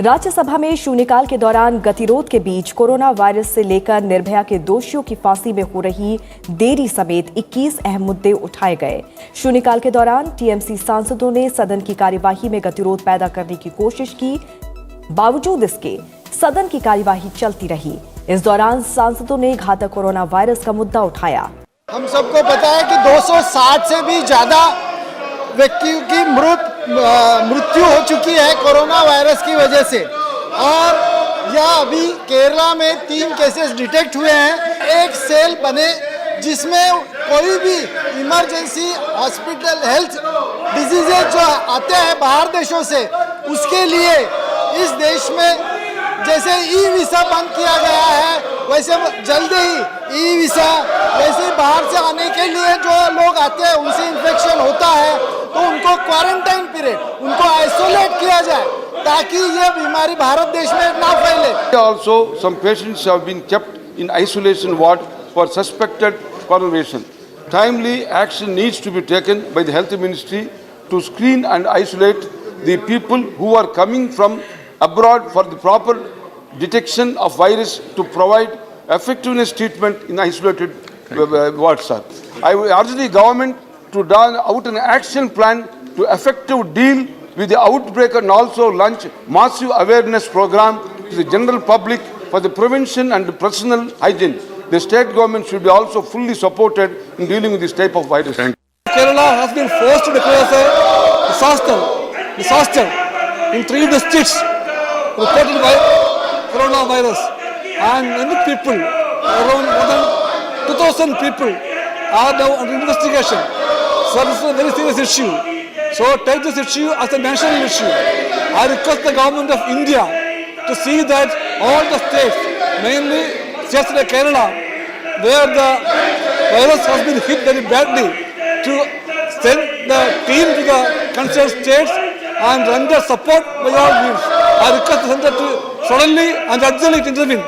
राज्यसभा में शून्यकाल के दौरान गतिरोध के बीच कोरोना वायरस से लेकर निर्भया के दोषियों की फांसी में हो रही देरी समेत 21 अहम मुद्दे उठाए गए। शून्यकाल के दौरान टीएमसी सांसदों ने सदन की कार्यवाही में गतिरोध पैदा करने की कोशिश की। बावजूद इसके सदन की कार्यवाही चलती रही। इस दौरान सांसदों ने घातक कोरोना वायरस का मुद्दा उठाया। हम सबको पता है कि 260 से भी ज्यादा व्यक्तियों की मृत्यु हो चुकी है कोरोना वायरस की वजह से, और यह अभी केरला में 3 केसेस डिटेक्ट हुए हैं। एक सेल बने जिसमें कोई भी इमरजेंसी हॉस्पिटल हेल्थ डिजीजेज जो आते हैं बाहर देशों से, उसके लिए इस देश में जैसे ई वीसा बंद किया गया है, वैसे जल्द ही ई वीसा, वैसे बाहर से आने के लिए जो लोग आते हैं उनसे इन्फेक्शन होता है तो उनको क्वारंटाइन पीरियड, उनको आइसोलेट किया जाए ताकि ये बीमारी भारत देश में ना फैले। Also, some patients have been kept in isolation ward for suspected coronation. Timely action needs to be taken by the Health Ministry to screen and isolate the people who are coming from abroad for the proper detection of virus to provide effectiveness treatment in isolated wards. I urge the government to draw out an action plan to effective deal with the outbreak and also launch massive awareness program to the general public for the prevention and personal hygiene. The state government should be also fully supported in dealing with this type of virus. Kerala has been forced to declare a disaster in 3 districts reported by coronavirus, and many people, around more than 2,000 people, are now under investigation. So this is a very serious issue. So take this issue as a national issue. I request the government of India to see that all the states, mainly states like Kerala, where the virus has been hit very badly, to send the team to the concerned states and render support by all means. I request the center to suddenly and urgently intervene.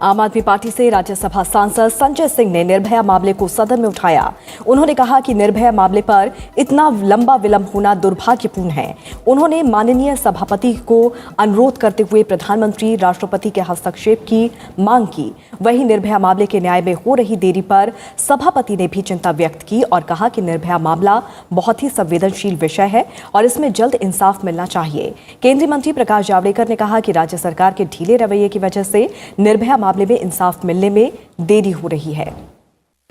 आम आदमी party से राज्यसभा सांसद संजय सिंह ने निर्भया मामले को सदन में उठाया। उन्होंने कहा कि निर्भया मामले पर इतना लंबा विलंब होना दुर्भाग्यपूर्ण है। उन्होंने माननीय सभापति को अनुरोध करते हुए प्रधानमंत्री, राष्ट्रपति के हस्तक्षेप की मांग की। वहीं निर्भया मामले के न्याय में हो रही देरी पर सभापति ने भी चिंता व्यक्त की और कहा कि निर्भया मामला बहुत ही संवेदनशील विषय है और इसमें जल्द इंसाफ मिलना चाहिए। केंद्रीय मंत्री प्रकाश जावड़ेकर ने कहा कि राज्य सरकार के ढीले रवैये की वजह से निर्भया मामले में इंसाफ मिलने में देरी हो रही है।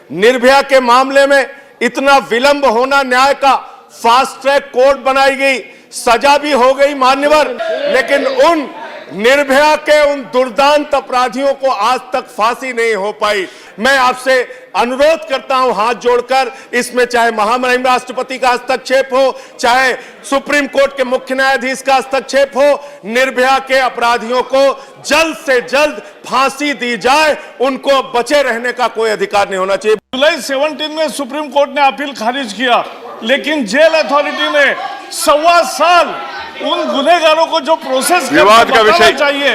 निर्भया के मामले में इतना विलंब होना, न्याय का फास्ट ट्रैक कोर्ट बनाई गई, सजा भी हो गई मान्यवर, लेकिन उन निर्भया के उन दुर्दांत अपराधियों को आज तक फांसी नहीं हो पाई। मैं आपसे अनुरोध करता हूं हाथ जोड़कर, इसमें चाहे महामहिम राष्ट्रपति का हस्तक्षेप हो, चाहे सुप्रीम कोर्ट के मुख्य न्यायाधीश का हस्तक्षेप हो, निर्भया के अपराधियों को जल्द से जल्द फांसी दी जाए। उनको बचे रहने का कोई अधिकार नहीं होना चाहिए। जुलाई 17 में सुप्रीम कोर्ट ने अपील खारिज किया, लेकिन जेल अथॉरिटी ने 1.25 साल उन गुनहगारों को जो प्रोसेस विवाद का विषय चाहिए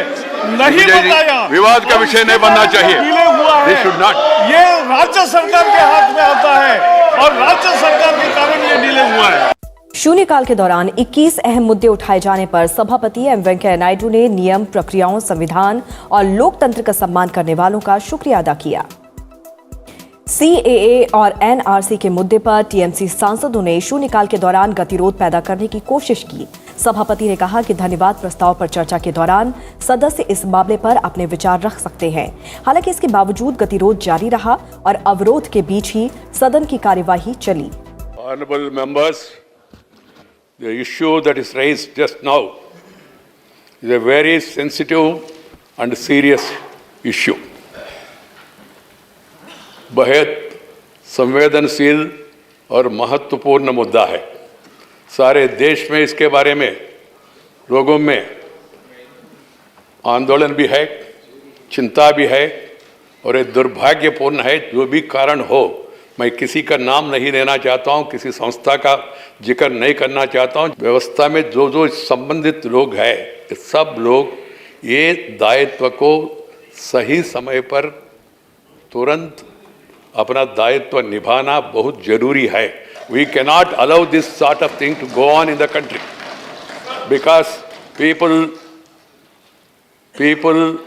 नहीं बताया। विवाद का विषय नहीं बनना चाहिए। डिले हुआ है, ये राज्य सरकार के हाथ में आता है और राज्य सरकार के कारण ये डिले हुआ है। शून्यकाल के दौरान 21 अहम मुद्दे उठाए जाने पर सभापति एम वेंकैया नायडू ने नियम, प्रक्रियाओं, संविधान और लोकतंत्र का सम्मान करने वालों का शुक्रिया अदा किया। सीएए और एनआरसी के मुद्दे पर टीएमसी सांसदों ने शून्यकाल के दौरान गतिरोध पैदा करने की कोशिश की। सभापति ने कहा कि धन्यवाद प्रस्ताव पर चर्चा के दौरान सदस्य इस मामले पर अपने विचार रख सकते हैं। हालांकि इसके बावजूद गतिरोध जारी रहा और अवरोध के बीच ही सदन की कार्यवाही चली। Honorable members, the issue that is raised just now is a very sensitive and serious issue. बेहद संवेदनशील और महत्वपूर्ण मुद्दा है। सारे देश में इसके बारे में लोगों में आंदोलन भी है, चिंता भी है और ये दुर्भाग्यपूर्ण है। जो भी कारण हो, मैं किसी का नाम नहीं लेना चाहता हूँ, किसी संस्था का जिक्र नहीं करना चाहता हूँ। व्यवस्था में जो जो संबंधित लोग हैं, सब लोग ये दायित्व को सही समय पर तुरंत अपना दायित्व निभाना बहुत जरूरी है। We cannot allow this sort of thing to go on in the country because people people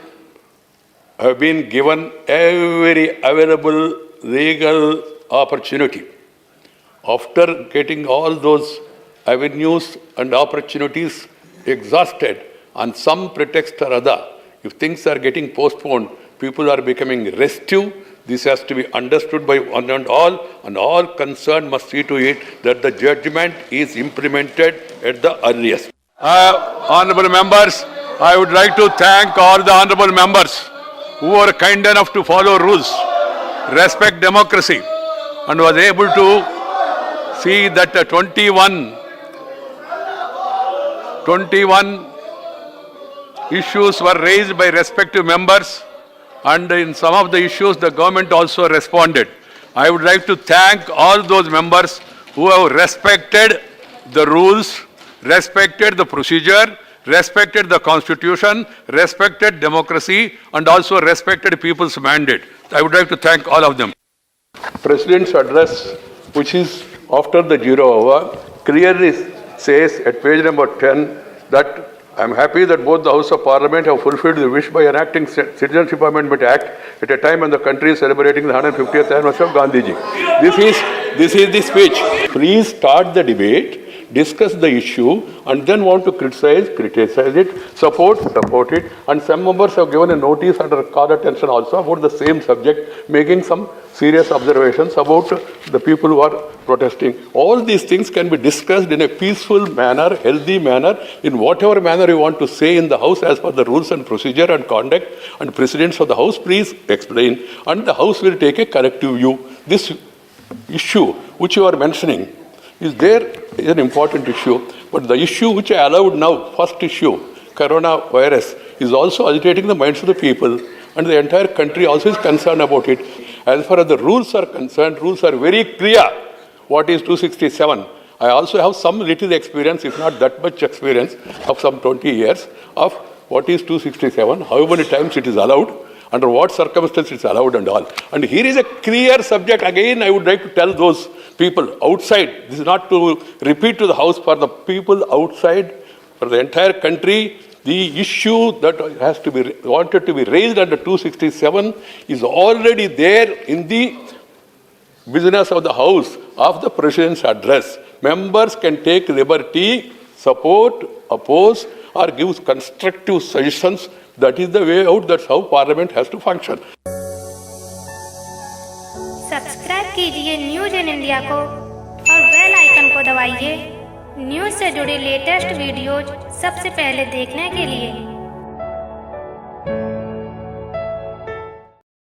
have been given every available legal opportunity. After getting all those avenues and opportunities exhausted on some pretext or other, if things are getting postponed, people are becoming restive. This has to be understood by one and all concerned must see to it that the judgment is implemented at the earliest. Honorable members, I would like to thank all the honorable members who were kind enough to follow rules, respect democracy, and was able to see that 21 issues were raised by respective members, and in some of the issues the government also responded. I would like to thank all those members who have respected the rules, respected the procedure, respected the constitution, respected democracy, and also respected people's mandate. I would like to thank all of them. President's address, which is after the 0 hour, clearly says at page number 10 that I am happy that both the House of Parliament have fulfilled the wish by enacting Citizenship Amendment Act at a time when the country is celebrating the 150th anniversary of Gandhiji. This is the speech. Please start the debate, discuss the issue, and then want to criticize it, support it, and some members have given a notice under call attention also about the same subject, making some serious observations about the people who are protesting. All these things can be discussed in a peaceful manner, healthy manner, in whatever manner you want to say in the House as per the rules and procedure and conduct. And Presidents of the House, please explain, and the House will take a corrective view. This issue which you are mentioning is an important issue, but the issue which I allowed now, first issue, coronavirus, is also agitating the minds of the people, and the entire country also is concerned about it. As far as the rules are concerned, rules are very clear. What is 267? I also have some little experience, if not that much experience, of some 20 years, of what is 267, how many times it is allowed, under what circumstances it's allowed and all. And here is a clear subject. Again, I would like to tell those people outside, this is not to repeat to the House, for the people outside, for the entire country, the issue that has to be wanted to be raised under 267 is already there in the business of the House of the President's address. Members can take liberty, support, oppose, or give constructive suggestions. That is the way out. That's how Parliament has to function. Subscribe कीजिए news in India को और bell icon को दबाइए news से जुड़ी latest videos सबसे पहले देखने के लिए।